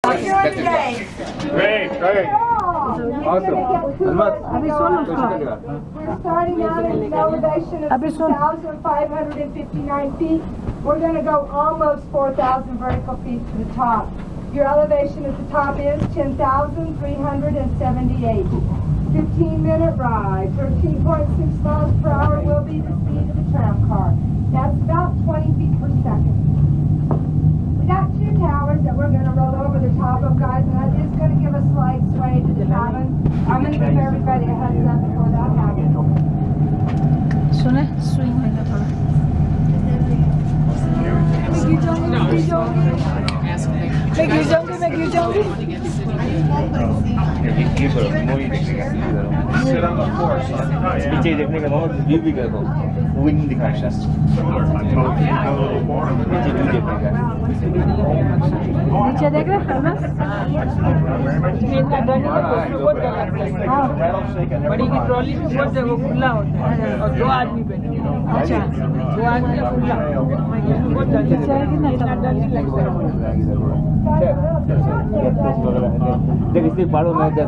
Great. Awesome. We're starting out at an elevation of 2,559 feet. We're going to go almost 4,000 vertical feet to the top. Your elevation at the top is 10,378. 15-minute ride, 13.6 miles per hour will be the speed of the tram car. That's about 20 feet per second. We got 2 towers that we're going to roll over the top of, guys, and that is going to give a slight sway to the cabin. I'm going to give everybody a heads up before that happens. swing होगा थोड़ा. मैं गिर जाऊंगी. नीचे देखने का बहुत view भी करो, विंड दिखाएगा, नीचे व्यू देखने का. नीचे देख रहे हैं ना? बड़ी की ट्रॉली में बहुत जगह खुला होता है और 2 आदमी बैठे. अच्छा 2 आदमी खुला बहुत जल्दी लगता है. देख इसलिए बाड़ों में It is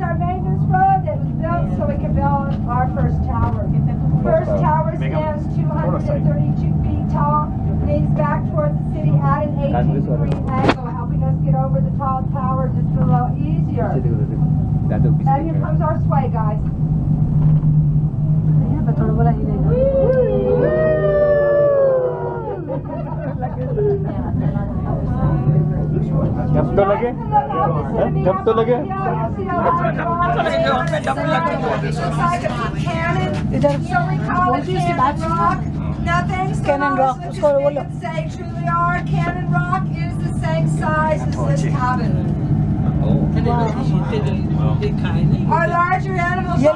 our maintenance road that was built so we could build our first tower. First tower stands 232 feet tall, leans back towards the city at an 18-degree angle, helping us get over the tall tower just a little easier. And here comes our sway, guys. जब तो लगे, जब तो लगे. Cannon Rock. Say truly are. Cannon Rock is the same size as this cabin. Our larger animals are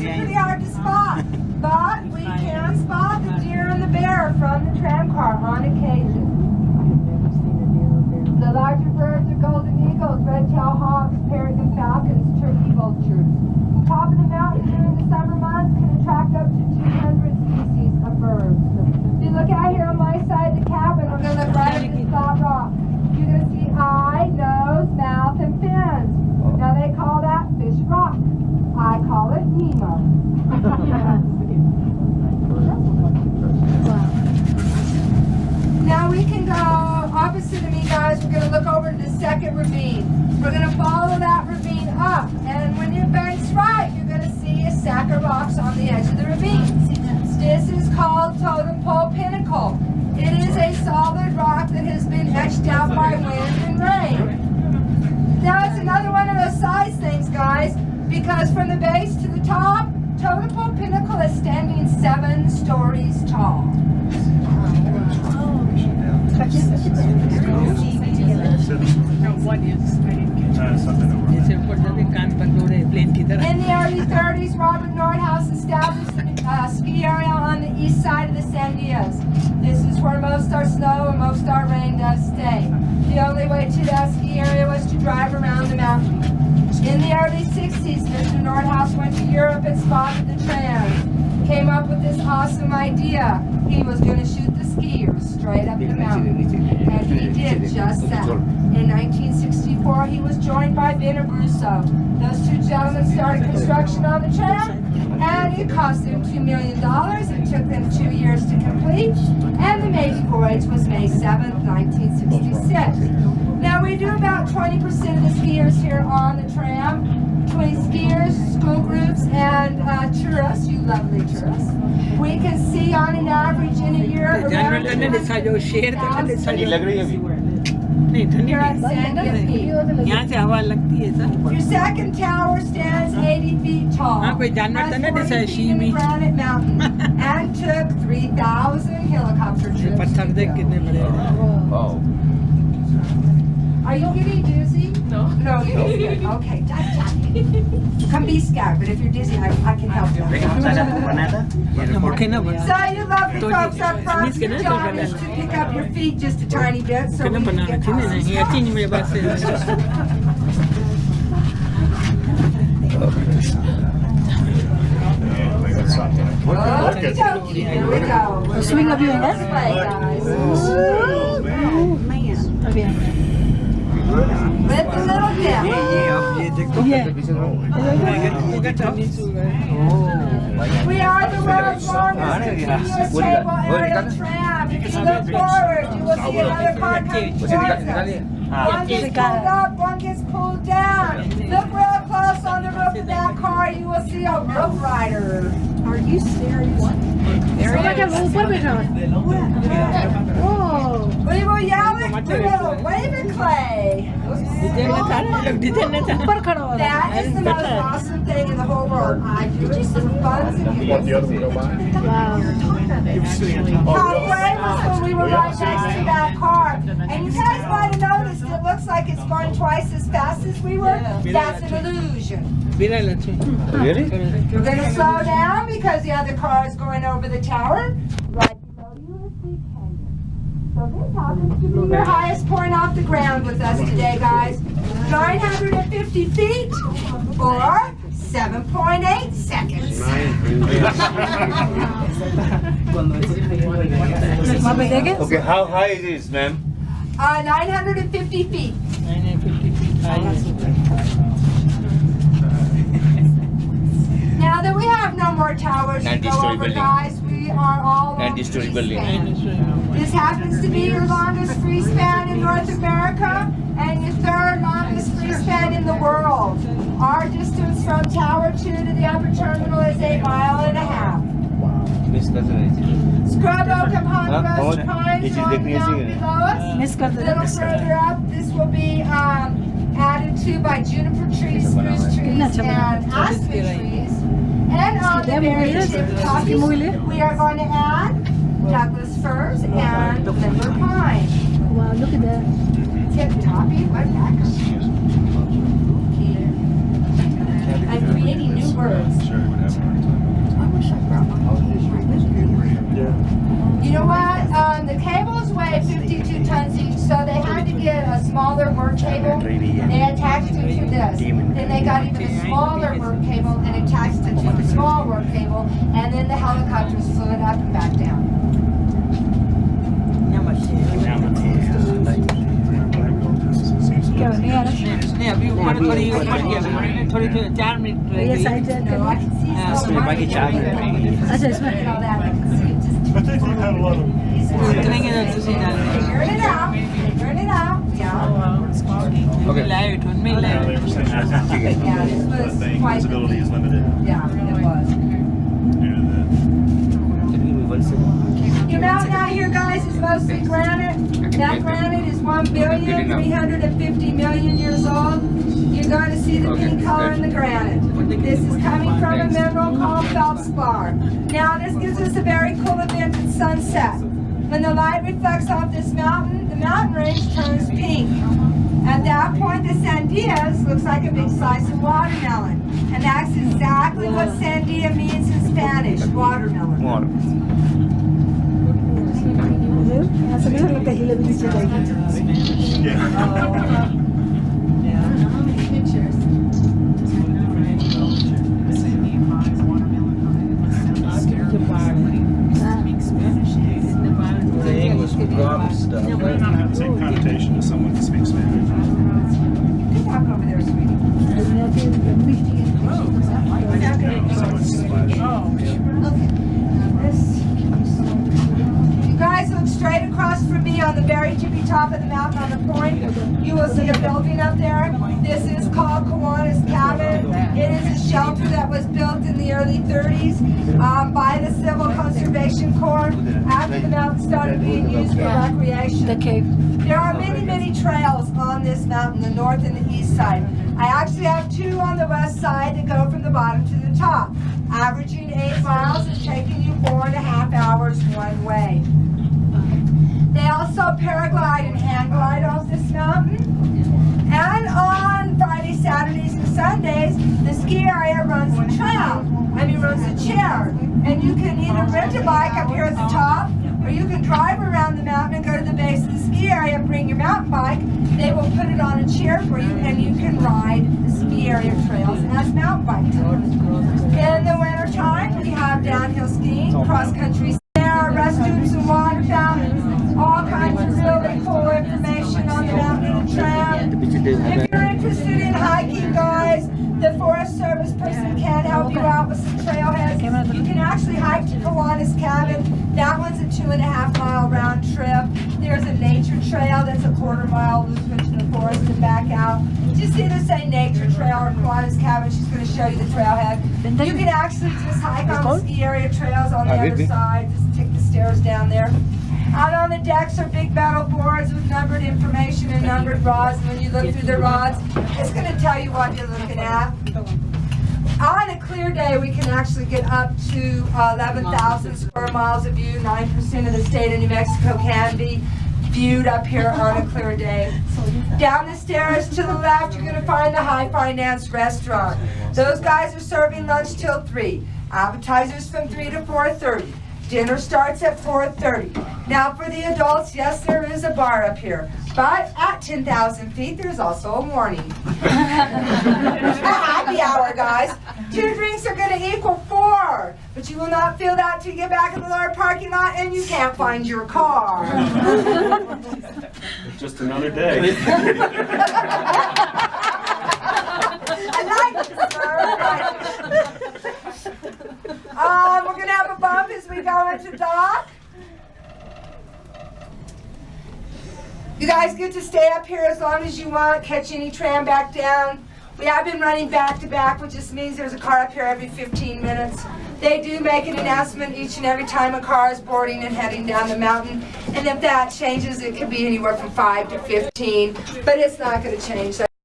pretty hard to spot, but we can spot the deer and the bear from the tram car on occasion. The larger birds are golden eagles, red-tailed hawks, peregrine falcons, turkey vultures. Top of the mountain during the summer months can attract up to 200 species of birds. If you look out here on my side of the cabin, I'm going to look right at this flat rock. You're going to see eye, nose, mouth, and fins. Now they call that Fish Rock. I call it Nemo. Now we can go opposite of me, guys. We're going to look over to the second ravine. We're going to follow that ravine up. And when your bank's right, you're going to see a stack of rocks on the edge of the ravine. This is called Totem Pinnacle. It is a solid rock that has been etched out by wind and rain. Now it's another one of those size things, guys, because from the base to the top, Totem Pinnacle is standing 7 stories tall. In the early 30s, Robert Nordhaus established a ski area on the east side of the Sandias. This is where most our snow and most our rain does stay. The only way to that ski area was to drive around the mountain. In the early 60s, Mr. Nordhaus went to Europe and spotted the Tram. Came up with this awesome idea. He was going to shoot the skiers straight up the mountain. And he did just that. In 1964, he was joined by Ben Abruzzo. Those 2 gentlemen started construction on the Tram, and it cost them $2 million. It took them 2 years to complete, and the maiden voyage was May 7th, 1966. Now, we do about 20% of the skiers here on the Tram, between skiers, school groups, and tourists, you lovely tourists. We can see on an average in a year around 200,000 here at Sandia Peak. यहाँ से हवा लगती है sir. Your second tower stands 80 feet tall. हाँ कोई जानवर तो नहीं जैसा शीमी. Granite Mountain and took 3,000 helicopter trips. पत्थर देख कितने बड़े हैं. Are you getting dizzy? No. No, you're good. Okay, come be scared, but if you're dizzy, I can help you. So you lovely folks up front, your job is to pick up your feet just a tiny bit so we can get past. Okie dokie, here we go. Swing of you in This that? way, guys. Está bien. With the little dip. Bien. We are the world's longest continuous table aerial tram. If you look forward, you will see another car coming towards us. One gets pulled up, one gets pulled down. Look real close on the roof of that car, you will see a roof rider. Are you serious? There it is. Whoa. We will yell it, we will wave at Clay. That is the most awesome thing in the whole world. I do it for fun and Want the giggles. other one to go by? How great was when we were right next to that car. And you guys might have noticed it looks like it's going twice as fast as we were. That's an illusion. Really? We're going to slow down because the other car is going over the tower right below you is the canyon. So this happens to be your highest point off the ground with us today, guys. 950 feet or 7.8 seconds. Okay, how high is this, ma'am? 950 feet. 950 feet high. Now that we have no more towers to go 90-story over, building. guys, we are all 90-story building. This happens to be your longest free span in North America and your third longest free span in the world. Our distance from Tower 2 to the upper terminal is 1.5 miles. Miss Cousin. Scrub oak and ponderosa Huh? pines This is along the down crazy. below us. A little further up, this will be added to by juniper trees, spruce trees, and aspen trees. And on the very tip top, we are going to add Douglas firs and limber pine. Wow, look at that. Tip toppy, what heck? I'm creating new words. You know what? The cables weigh 52 tons each, so they had to get a smaller work cable. They attached it to this. Then they got even a smaller work cable and attached it to the small work cable, and then the helicopters flew it up and back down. Yes, I did. No, I can see अच्छा so much. इसमें And all that. I can see it just But they do have a lot of. figuring it out. Figuring it out. Yeah. Okay. Yeah, this was quite the Visibility is limited Yeah, it was. due to the. Can you give me 1 second? Your mountain out here, guys, is mostly granite. That granite is 1,350,000,000 years old. You're going to see the pink color in the granite. This is coming from a mineral called feldspar. Now, this gives us a very cool event at sunset. When the light reflects off this mountain, the mountain range turns pink. At that point, the sandias looks like a big slice of watermelon. And that's exactly what sandia means in Spanish, watermelon. More. ऐसा नहीं लगता हिले भी नीचे जाएगी The English drop stuff. Not the same connotation as someone who speaks Spanish. You can walk over there, sweetie. You guys look straight across from me on the very tippy top of the mountain on the point. You will see a building up there. This is called Kiwanis Cabin. It is a shelter that was built in the early 30s by the Civil Conservation Corps after the mountain started being used for recreation. The cave. There are many, many trails on this mountain, the north and the east side. I actually have 2 on the west side that go from the bottom to the top, averaging 8 miles and taking you 4.5 hours one way. They also paraglide and hang glide off this mountain. And on Fridays, Saturdays, and Sundays, the ski area runs a runs a chair. And you can either rent a bike up here at the top, or you can drive around the mountain and go to the base of the ski area and bring your mountain bike. They will put it on a chair for you, and you can ride the ski area trails as mountain bike tours. In the winter time, we have downhill ski trail, or Kiwanis Cabin. She's going to show you the trailhead. You can actually just hike on the ski area trails on the other side. Just take the stairs down there. Out on the decks are big metal boards with numbered information and numbered rods. And when you look through the rods, it's going to tell you what you're looking at. On a clear day, we can actually get up to 11,000 square miles of view. 9% of the state of New Mexico can be viewed up here on a clear day. Down the stairs to the left, you're going to find the High Finance Restaurant. Those guys are serving lunch till 3. Appetizers from 3 to 4:30. Dinner starts at 4:30. Now for the adults, yes, there is a bar up here. But at 10,000 feet, there's also a warning. A happy hour, guys. 2 drinks are going to equal 4. But you will not feel that till you get back in the lower parking lot and you can't find your car. Just another day. I like it, sir. We're going to have a bump as we go into dock. You guys get to stay up here as long as you want, catch any tram back down. We have been running back to back, which just means there's a car up here every 15 minutes. They do make an announcement each and every time a car is boarding and heading down the mountain. And if that changes, it could be anywhere from 5 to 15, but it's not going to change.